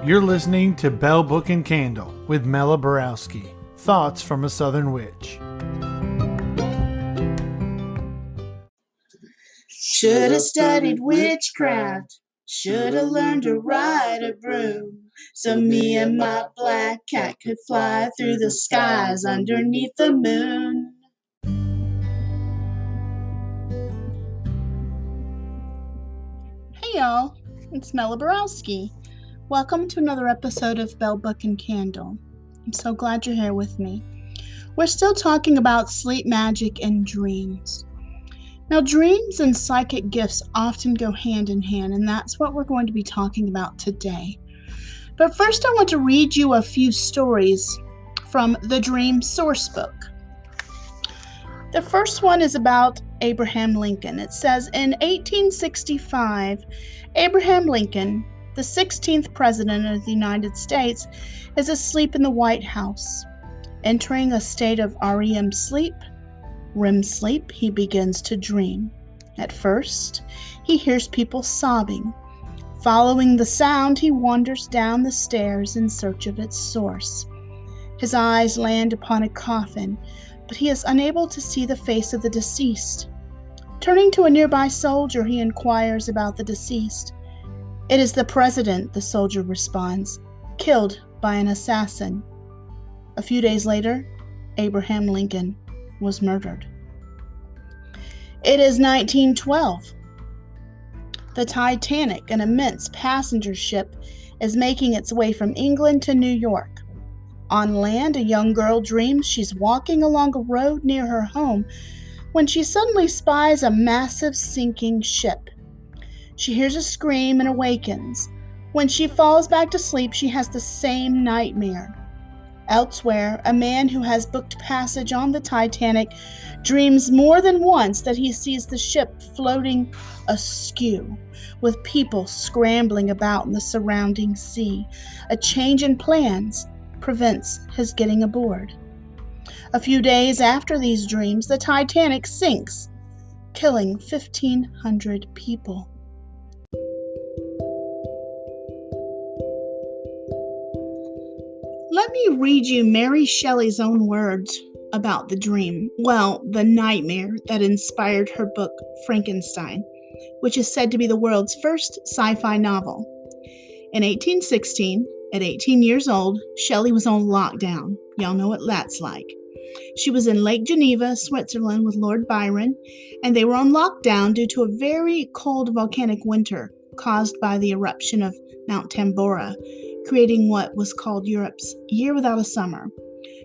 You're listening to Belle Book and Candle with Mela Borowski. Thoughts from a Southern Witch. Shoulda studied witchcraft, shoulda learned to ride a broom, so me and my black cat could fly through the skies underneath the moon. Hey y'all, it's Mela Borowski. Welcome to another episode of Belle Book and Candle. I'm so glad you're here with me. We're still talking about sleep magic and dreams. Now, dreams and psychic gifts often go hand in hand, and that's what we're going to be talking about today. But first, I want to read you a few stories from the Dream Sourcebook. The first one is about Abraham Lincoln. It says, in 1865, Abraham Lincoln, the 16th President of the United States, is asleep in the White House. Entering a state of REM sleep, he begins to dream. At first, he hears people sobbing. Following the sound, he wanders down the stairs in search of its source. His eyes land upon a coffin, but he is unable to see the face of the deceased. Turning to a nearby soldier, he inquires about the deceased. It is the president, the soldier responds, killed by an assassin. A few days later, Abraham Lincoln was murdered. It is 1912. The Titanic, an immense passenger ship, is making its way from England to New York. On land, a young girl dreams she's walking along a road near her home when she suddenly spies a massive sinking ship. She hears a scream and awakens. When she falls back to sleep, she has the same nightmare. Elsewhere, a man who has booked passage on the Titanic dreams more than once that he sees the ship floating askew, with people scrambling about in the surrounding sea. A change in plans prevents his getting aboard. A few days after these dreams, the Titanic sinks, killing 1,500 people. Let me read you Mary Shelley's own words about the dream, the nightmare that inspired her book Frankenstein, which is said to be the world's first sci-fi novel. In 1816, at 18 years old, Shelley was on lockdown. Y'all know what that's like. She was in Lake Geneva, Switzerland with Lord Byron, and they were on lockdown due to a very cold volcanic winter caused by the eruption of Mount Tambora, creating what was called Europe's Year Without a Summer.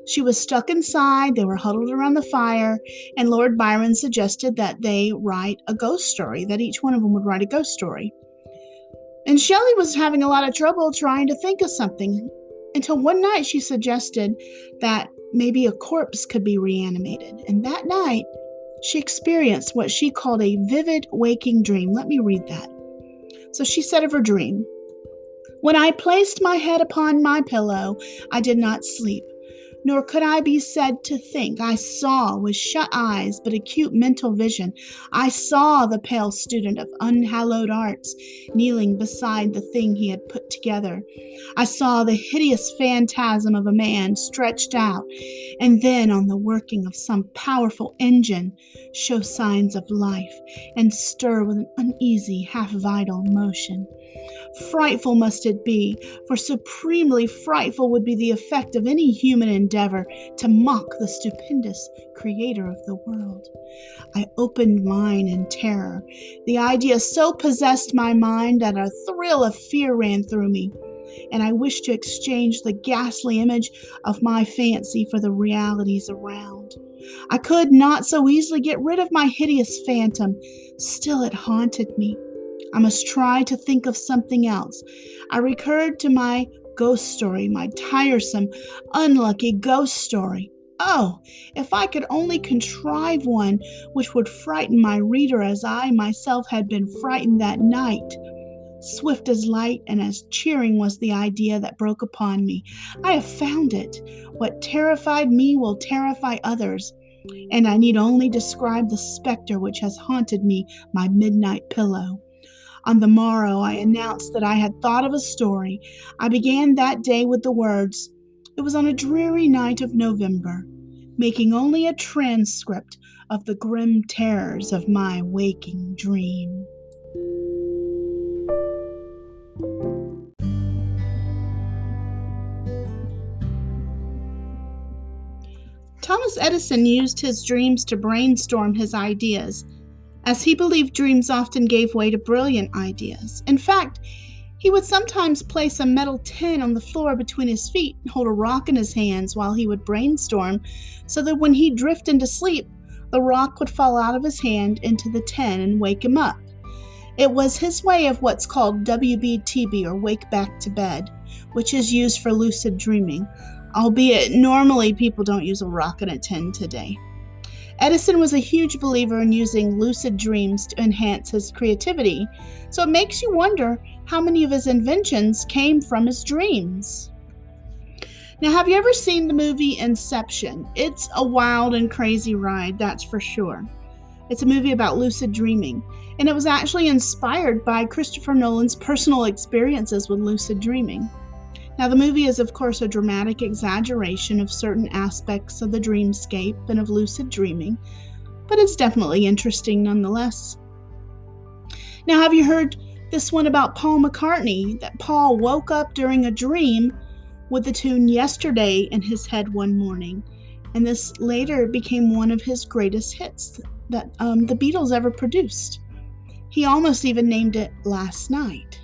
She was stuck inside, they were huddled around the fire, and Lord Byron suggested that they write a ghost story, that each one of them would write a ghost story. And Shelley was having a lot of trouble trying to think of something, until one night she suggested that maybe a corpse could be reanimated. And that night, she experienced what she called a vivid waking dream. Let me read that. So she said of her dream, "When I placed my head upon my pillow, I did not sleep, nor could I be said to think. I saw with shut eyes but acute mental vision. I saw the pale student of unhallowed arts kneeling beside the thing he had put together. I saw the hideous phantasm of a man stretched out, and then on the working of some powerful engine show signs of life and stir with an uneasy, half-vital motion. Frightful must it be, for supremely frightful would be the effect of any human endeavor to mock the stupendous creator of the world. I opened mine in terror. The idea so possessed my mind that a thrill of fear ran through me, and I wished to exchange the ghastly image of my fancy for the realities around. I could not so easily get rid of my hideous phantom. Still it haunted me. I must try to think of something else. I recurred to my ghost story, my tiresome, unlucky ghost story. Oh, if I could only contrive one which would frighten my reader as I myself had been frightened that night. Swift as light and as cheering was the idea that broke upon me. I have found it. What terrified me will terrify others, and I need only describe the specter which has haunted me, my midnight pillow. On the morrow, I announced that I had thought of a story. I began that day with the words, "It was on a dreary night of November," making only a transcript of the grim terrors of my waking dream. Thomas Edison used his dreams to brainstorm his ideas, as he believed dreams often gave way to brilliant ideas. In fact, he would sometimes place a metal tin on the floor between his feet and hold a rock in his hands while he would brainstorm, so that when he drifted into sleep, the rock would fall out of his hand into the tin and wake him up. It was his way of what's called WBTB, or wake back to bed, which is used for lucid dreaming, albeit normally people don't use a rock and a tin today. Edison was a huge believer in using lucid dreams to enhance his creativity, so it makes you wonder how many of his inventions came from his dreams. Now, have you ever seen the movie Inception? It's a wild and crazy ride, that's for sure. It's a movie about lucid dreaming, and it was actually inspired by Christopher Nolan's personal experiences with lucid dreaming. Now, the movie is, of course, a dramatic exaggeration of certain aspects of the dreamscape and of lucid dreaming, but it's definitely interesting nonetheless. Now, have you heard this one about Paul McCartney, that Paul woke up during a dream with the tune "Yesterday" in his head one morning, and this later became one of his greatest hits that the Beatles ever produced. He almost even named it "Last Night."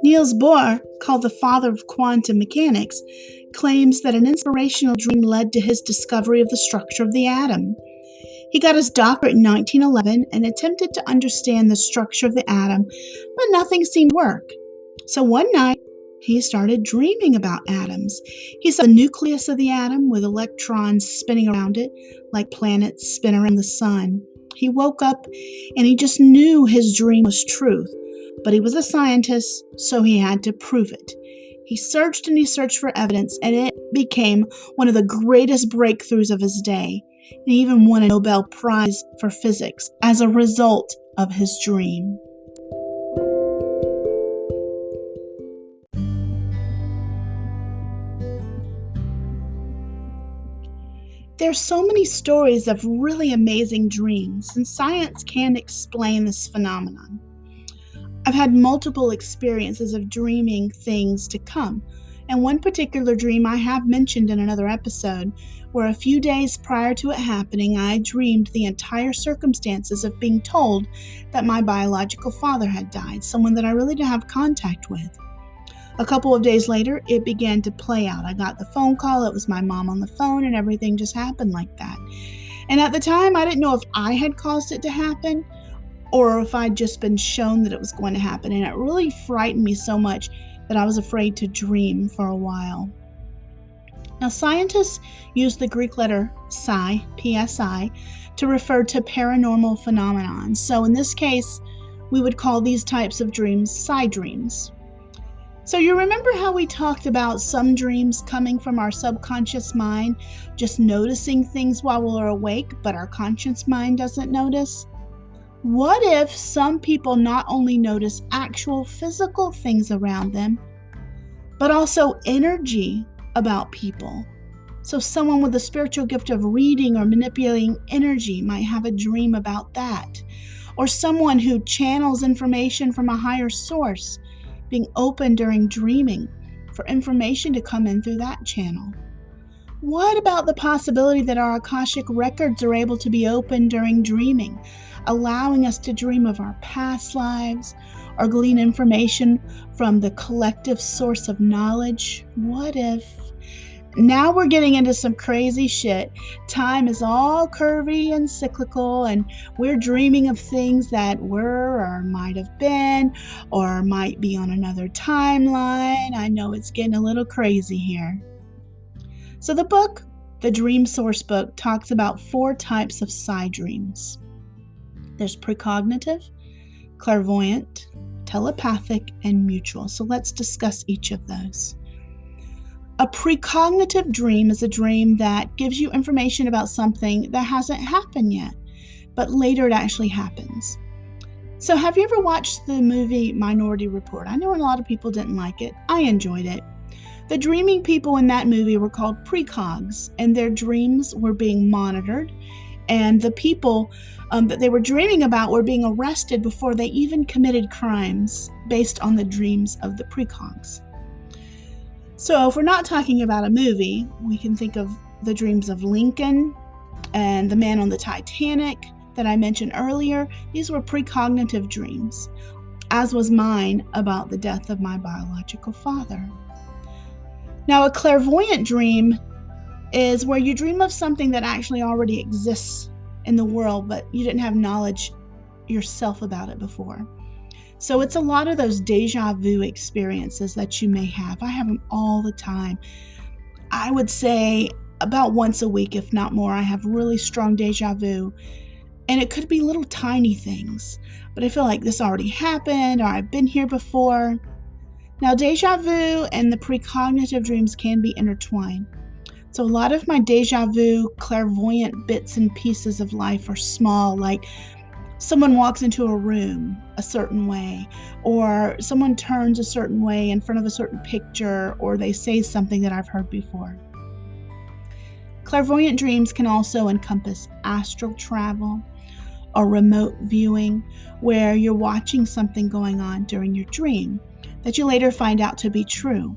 Niels Bohr, called the father of quantum mechanics, claims that an inspirational dream led to his discovery of the structure of the atom. He got his doctorate in 1911 and attempted to understand the structure of the atom, but nothing seemed to work. So one night, he started dreaming about atoms. He saw the nucleus of the atom with electrons spinning around it like planets spin around the sun. He woke up and he just knew his dream was truth. But he was a scientist, so he had to prove it. He searched and he searched for evidence, and it became one of the greatest breakthroughs of his day. He even won a Nobel Prize for physics as a result of his dream. There's so many stories of really amazing dreams, and science can't explain this phenomenon. I've had multiple experiences of dreaming things to come, and one particular dream I have mentioned in another episode, where a few days prior to it happening, I dreamed the entire circumstances of being told that my biological father had died, someone that I really didn't have contact with. A couple of days later, it began to play out. I got the phone call, it was my mom on the phone, and everything just happened like that. And at the time, I didn't know if I had caused it to happen, or if I'd just been shown that it was going to happen. And it really frightened me so much that I was afraid to dream for a while. Now, scientists use the Greek letter psi, P-S-I, to refer to paranormal phenomenon. So in this case, we would call these types of dreams psi dreams. So you remember how we talked about some dreams coming from our subconscious mind, just noticing things while we're awake, but our conscious mind doesn't notice? What if some people not only notice actual physical things around them, but also energy about people? So someone with a spiritual gift of reading or manipulating energy might have a dream about that. Or someone who channels information from a higher source, being open during dreaming for information to come in through that channel. What about the possibility that our Akashic records are able to be opened during dreaming, allowing us to dream of our past lives or glean information from the collective source of knowledge? What if? Now we're getting into some crazy shit. Time is all curvy and cyclical, and we're dreaming of things that were or might have been or might be on another timeline. I know it's getting a little crazy here. So the book, the Dream Sourcebook, talks about 4 types of psi dreams. There's precognitive, clairvoyant, telepathic, and mutual. So let's discuss each of those. A precognitive dream is a dream that gives you information about something that hasn't happened yet, but later it actually happens. So have you ever watched the movie Minority Report? I know a lot of people didn't like it. I enjoyed it. The dreaming people in that movie were called precogs, and their dreams were being monitored, and the people that they were dreaming about were being arrested before they even committed crimes based on the dreams of the precogs. So if we're not talking about a movie, we can think of the dreams of Lincoln and the man on the Titanic that I mentioned earlier. These were precognitive dreams, as was mine about the death of my biological father. Now, a clairvoyant dream is where you dream of something that actually already exists in the world, but you didn't have knowledge yourself about it before. So it's a lot of those deja vu experiences that you may have. I have them all the time. I would say about once a week, if not more, I have really strong deja vu. And it could be little tiny things, but I feel like this already happened or I've been here before. Now, deja vu and the precognitive dreams can be intertwined. So a lot of my deja vu clairvoyant bits and pieces of life are small, like someone walks into a room a certain way, or someone turns a certain way in front of a certain picture, or they say something that I've heard before. Clairvoyant dreams can also encompass astral travel or remote viewing, where you're watching something going on during your dream that you later find out to be true.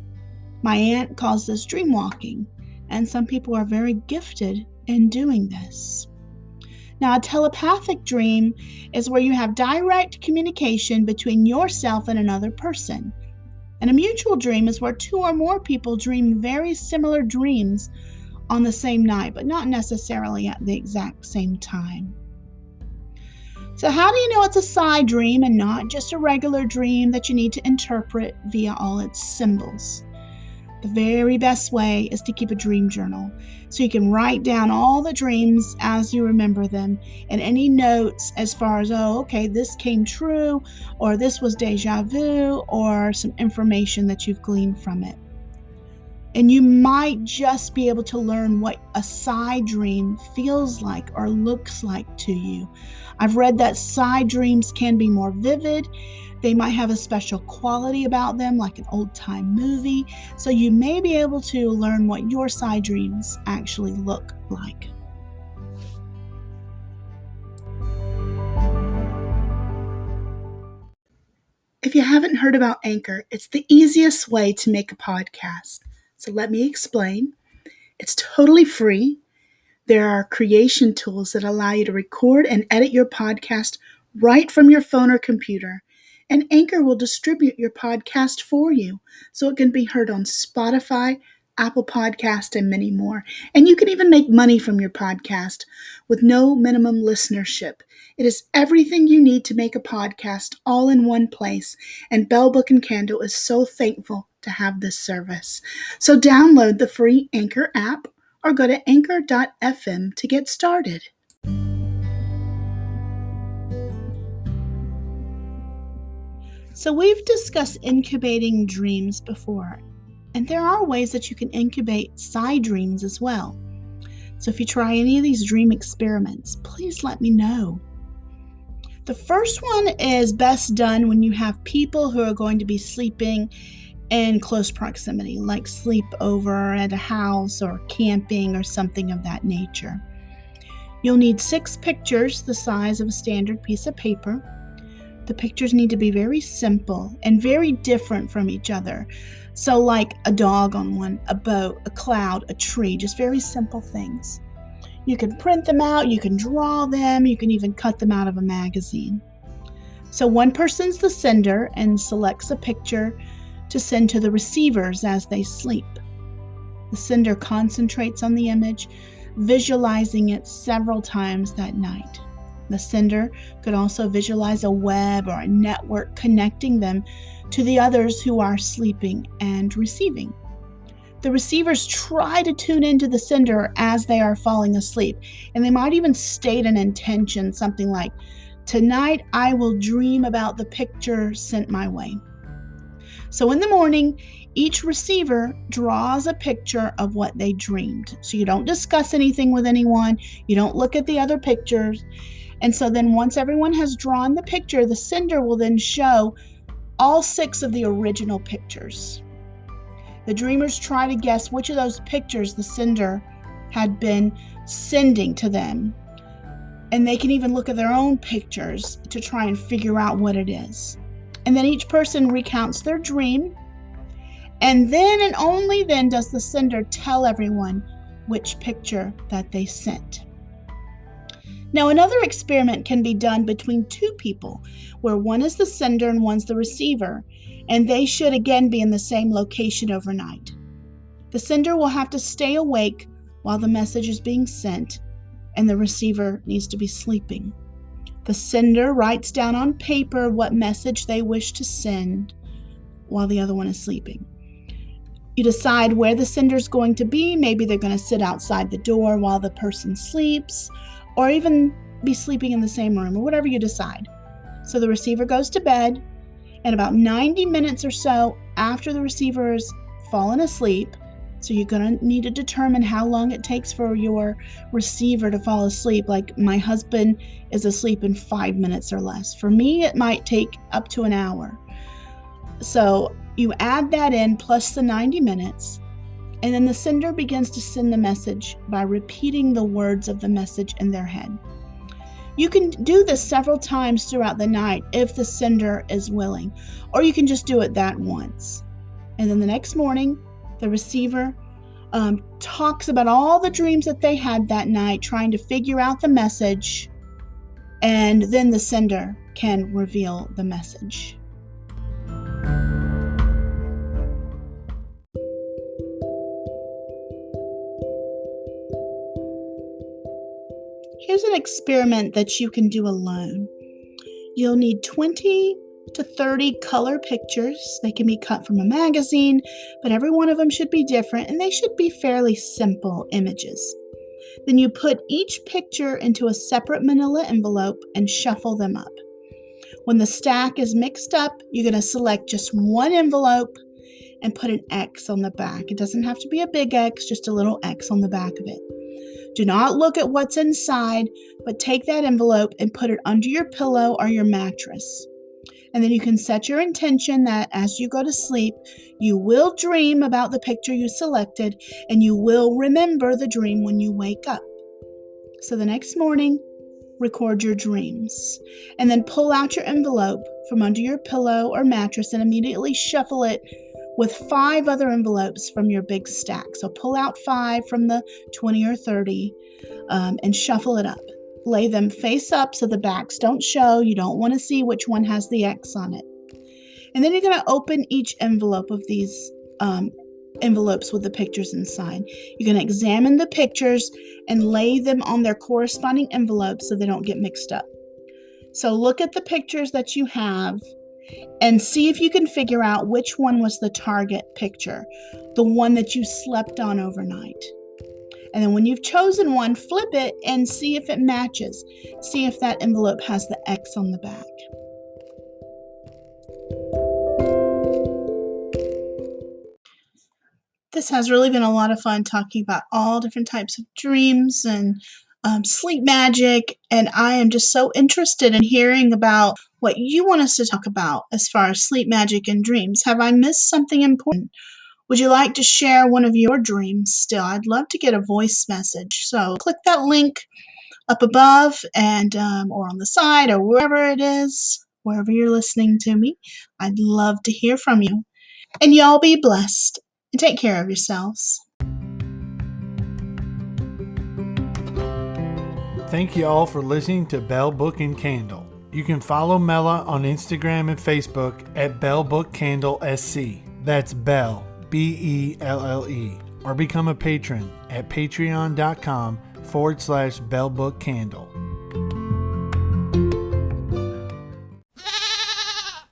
My aunt calls this dream walking, and some people are very gifted in doing this. Now, a telepathic dream is where you have direct communication between yourself and another person. And a mutual dream is where two or more people dream very similar dreams on the same night, but not necessarily at the exact same time. So how do you know it's a psi dream and not just a regular dream that you need to interpret via all its symbols? The very best way is to keep a dream journal, so you can write down all the dreams as you remember them, and any notes as far as, this came true, or this was deja vu, or some information that you've gleaned from it. And you might just be able to learn what a psi dream feels like or looks like to you. I've read that psi dreams can be more vivid. They might have a special quality about them, like an old-time movie. So you may be able to learn what your psi dreams actually look like. If you haven't heard about Anchor, it's the easiest way to make a podcast. So let me explain. It's totally free. There are creation tools that allow you to record and edit your podcast right from your phone or computer. And Anchor will distribute your podcast for you so it can be heard on Spotify, Apple Podcast, and many more. And you can even make money from your podcast with no minimum listenership. It is everything you need to make a podcast all in one place. And Belle Book and Candle is so thankful to have this service. So download the free Anchor app or go to anchor.fm to get started. So we've discussed incubating dreams before, and there are ways that you can incubate psi dreams as well. So if you try any of these dream experiments, please let me know. The first one is best done when you have people who are going to be sleeping in close proximity, like sleep over at a house or camping or something of that nature. You'll need 6 pictures the size of a standard piece of paper. The pictures need to be very simple and very different from each other. So like a dog on one, a boat, a cloud, a tree, just very simple things. You can print them out, you can draw them, you can even cut them out of a magazine. So one person's the sender and selects a picture to send to the receivers as they sleep. The sender concentrates on the image, visualizing it several times that night. The sender could also visualize a web or a network connecting them to the others who are sleeping and receiving. The receivers try to tune into the sender as they are falling asleep, and they might even state an intention, something like, "Tonight I will dream about the picture sent my way." So in the morning, each receiver draws a picture of what they dreamed. So you don't discuss anything with anyone. You don't look at the other pictures. And so then once everyone has drawn the picture, the sender will then show all 6 of the original pictures. The dreamers try to guess which of those pictures the sender had been sending to them. And they can even look at their own pictures to try and figure out what it is. And then each person recounts their dream. And then and only then does the sender tell everyone which picture that they sent. Now, another experiment can be done between 2 people, where one is the sender and one's the receiver, and they should again be in the same location overnight. The sender will have to stay awake while the message is being sent, and the receiver needs to be sleeping. The sender writes down on paper what message they wish to send while the other one is sleeping. You decide where the sender's going to be. Maybe they're going to sit outside the door while the person sleeps, or even be sleeping in the same room, or whatever you decide. So the receiver goes to bed, and about 90 minutes or so after the receiver has fallen asleep, so you're going to need to determine how long it takes for your receiver to fall asleep. Like my husband is asleep in 5 minutes or less. For me, it might take up to an hour. So you add that in plus the 90 minutes, and then the sender begins to send the message by repeating the words of the message in their head. You can do this several times throughout the night if the sender is willing, or you can just do it that once. And then the next morning, the receiver talks about all the dreams that they had that night, trying to figure out the message, and then the sender can reveal the message. Here's an experiment that you can do alone. You'll need 20 to 30 color pictures. They can be cut from a magazine, but every one of them should be different, and they should be fairly simple images. Then you put each picture into a separate manila envelope and shuffle them up. When the stack is mixed up, you're going to select just one envelope and put an X on the back. It doesn't have to be a big X, just a little X on the back of it. Do not look at what's inside, but take that envelope and put it under your pillow or your mattress. And then you can set your intention that as you go to sleep, you will dream about the picture you selected, and you will remember the dream when you wake up. So the next morning, record your dreams, and then pull out your envelope from under your pillow or mattress and immediately shuffle it with 5 other envelopes from your big stack. So pull out 5 from the 20 or 30 and shuffle it up. Lay them face up so the backs don't show. You don't want to see which one has the X on it. And then you're going to open each envelope of these envelopes with the pictures inside. You're going to examine the pictures and lay them on their corresponding envelopes so they don't get mixed up. So look at the pictures that you have and see if you can figure out which one was the target picture, the one that you slept on overnight. And then when you've chosen one, flip it and see if it matches. See if that envelope has the X on the back. This has really been a lot of fun talking about all different types of dreams and sleep magic. And I am just so interested in hearing about what you want us to talk about as far as sleep magic and dreams. Have I missed something important? Would you like to share one of your dreams still? I'd love to get a voice message. So click that link up above and or on the side or wherever it is, wherever you're listening to me. I'd love to hear from you. And y'all be blessed and take care of yourselves. Thank you all for listening to Belle Book and Candle. You can follow Mela on Instagram and Facebook at Belle Book Candle SC. That's Belle, Belle, or become a patron at patreon.com/Belle Book Candle.